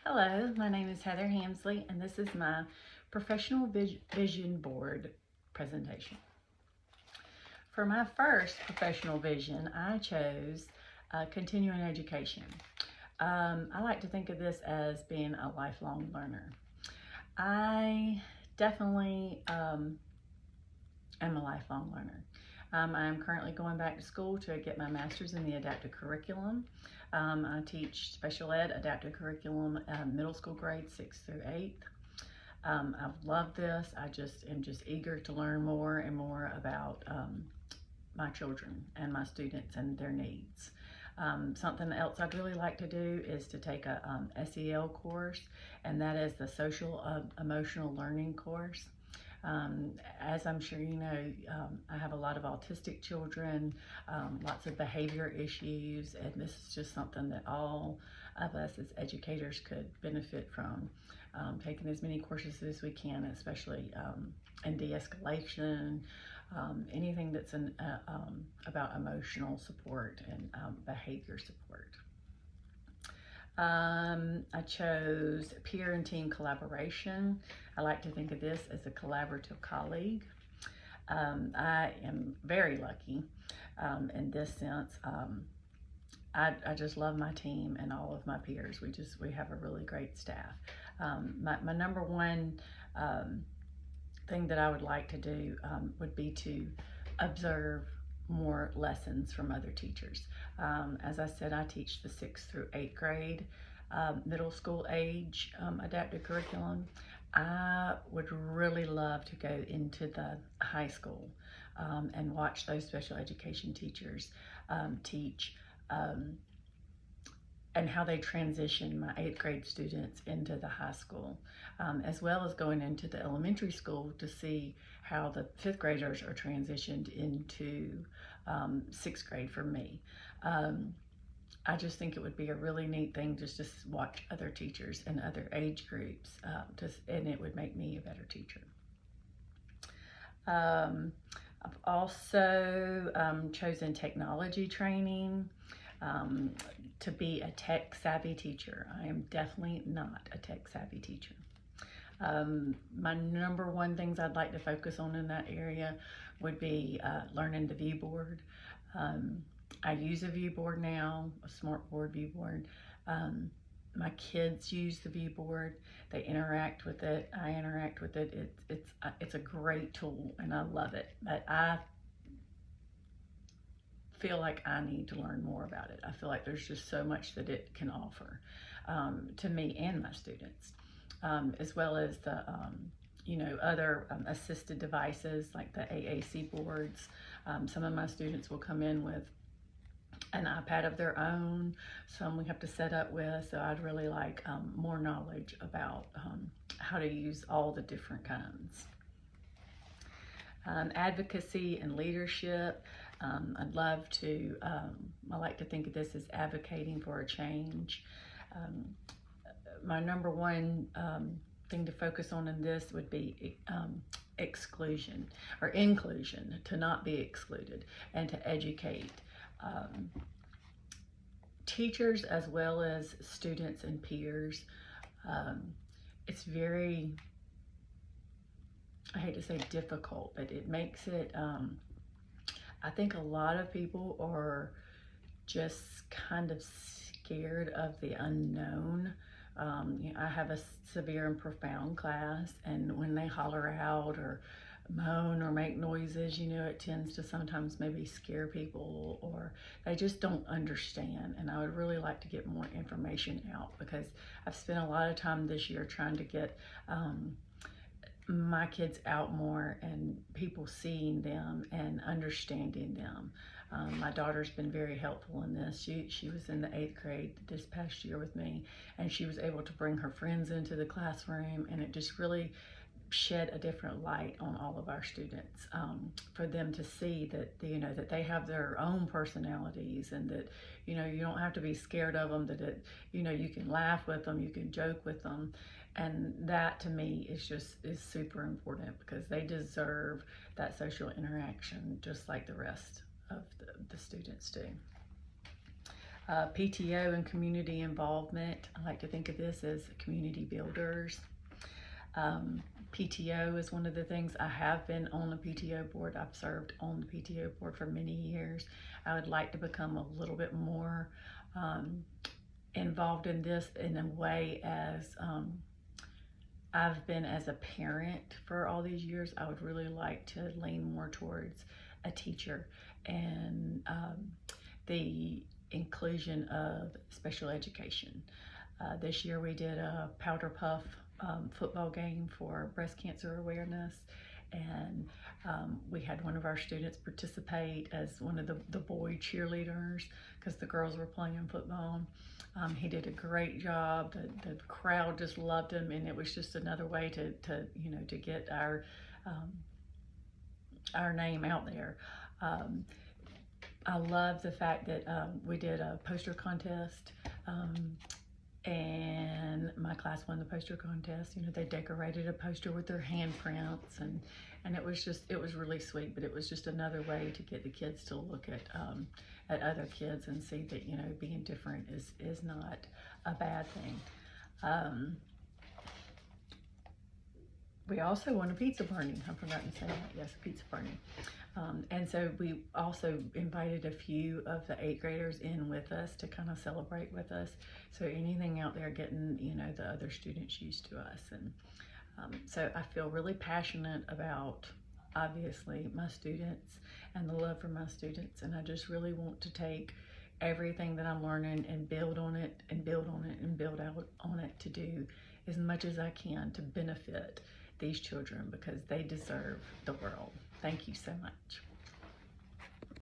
Hello, my name is Heather Hamsley, and this is my professional vision board presentation. For my first professional vision, I chose continuing education. I like to think of this as being a lifelong learner. I definitely am a lifelong learner. I am currently going back to school to get my master's in the adaptive curriculum. I teach special ed adaptive curriculum, middle school grades 6th through 8th. I've loved this. I am just eager to learn more and more about my children and my students and their needs. Something else I'd really like to do is to take a SEL course, and that is the social emotional learning course. As I'm sure you know, I have a lot of autistic children, lots of behavior issues, and this is just something that all of us as educators could benefit from. Taking as many courses as we can, especially in de-escalation, anything that's about emotional support and behavior support. I chose peer and team collaboration. I like to think of this as a collaborative colleague. I am very lucky in this sense. I just love my team and all of my peers. We have a really great staff. My number one thing that I would like to do would be to observe more lessons from other teachers. As I said, I teach the 6th through 8th grade, middle school age adaptive curriculum. I would really love to go into the high school and watch those special education teachers teach and how they transition my 8th grade students into the high school, as well as going into the elementary school to see how the 5th graders are transitioned into 6th grade for me. I just think it would be a really neat thing just to watch other teachers and other age groups, and it would make me a better teacher. I've also chosen technology training. To be a tech savvy teacher. I am definitely not a tech savvy teacher. My number one things I'd like to focus on in that area would be learning the view board. I use a view board now, a SmartBoard view board. My kids use the view board. They interact with it. I interact with it. It's a great tool and I love it. But I feel like I need to learn more about it. I feel like there's just so much that it can offer to me and my students, as well as the other assisted devices like the AAC boards. Some of my students will come in with an iPad of their own. Some we have to set up with. So I'd really like more knowledge about how to use all the different kinds. Advocacy and leadership. I'd love to, I like to think of this as advocating for a change. My number one thing to focus on in this would be exclusion or inclusion, to not be excluded and to educate teachers as well as students and peers. It's very, I hate to say difficult, but it makes it, I think a lot of people are just kind of scared of the unknown. I have a severe and profound class, and when they holler out or moan or make noises, it tends to sometimes maybe scare people, or they just don't understand. And I would really like to get more information out, because I've spent a lot of time this year trying to get my kids out more and people seeing them and understanding them. My daughter's been very helpful in this. She was in the 8th grade this past year with me, and she was able to bring her friends into the classroom, and it just really shed a different light on all of our students, for them to see that that they have their own personalities, and that you don't have to be scared of them, that you can laugh with them, you can joke with them. And that to me is super important, because they deserve that social interaction just like the rest of the students do. PTO and community involvement. I like to think of this as community builders. PTO is one of the things. I have been on the PTO board. I've served on the PTO board for many years. I would like to become a little bit more involved in this in a way as I've been as a parent for all these years. I would really like to lean more towards a teacher and the inclusion of special education. This year we did a Powder Puff football game for breast cancer awareness, and we had one of our students participate as one of the boy cheerleaders because the girls were playing football. He did a great job. The crowd just loved him, and it was just another way to get our name out there. I love the fact that we did a poster contest, and my class won the poster contest. They decorated a poster with their handprints, and it was really sweet. But it was just another way to get the kids to look at other kids and see that being different is not a bad thing. We also won a pizza party. I forgot to say that. Yes, a pizza party. And so we also invited a few of the 8th graders in with us to kind of celebrate with us. So anything out there getting, the other students used to us. And so I feel really passionate about, obviously, my students and the love for my students. And I just really want to take everything that I'm learning and build on it and build on it and build out on it to do as much as I can to benefit these children because they deserve the world. Thank you so much.